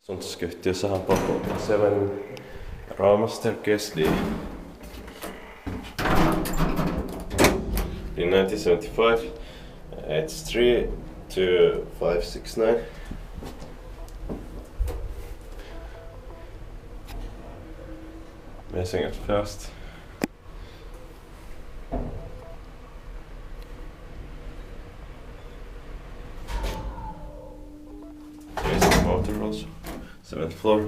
Suntskyhtiö Sahanpolku 7 Rauma staircase D. In 1975, it's 32569. Amazing at first. Here's the motor also. 7th floor.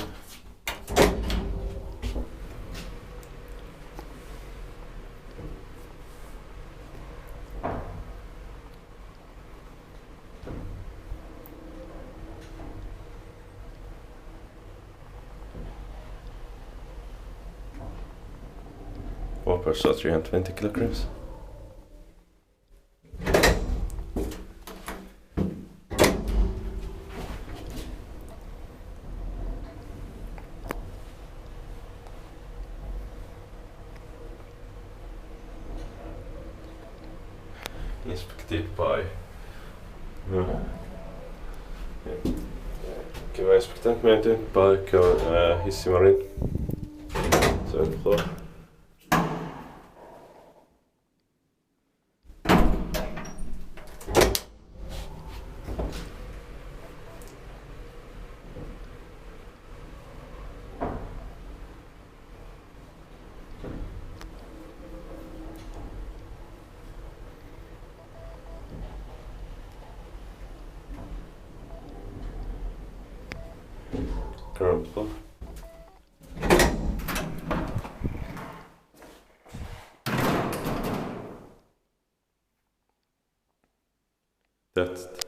One person 320 kilograms. Inspekteert by. Ja. Kan wij inspectant meten by hissimarin. Så är det klar. Ground floor. That's it.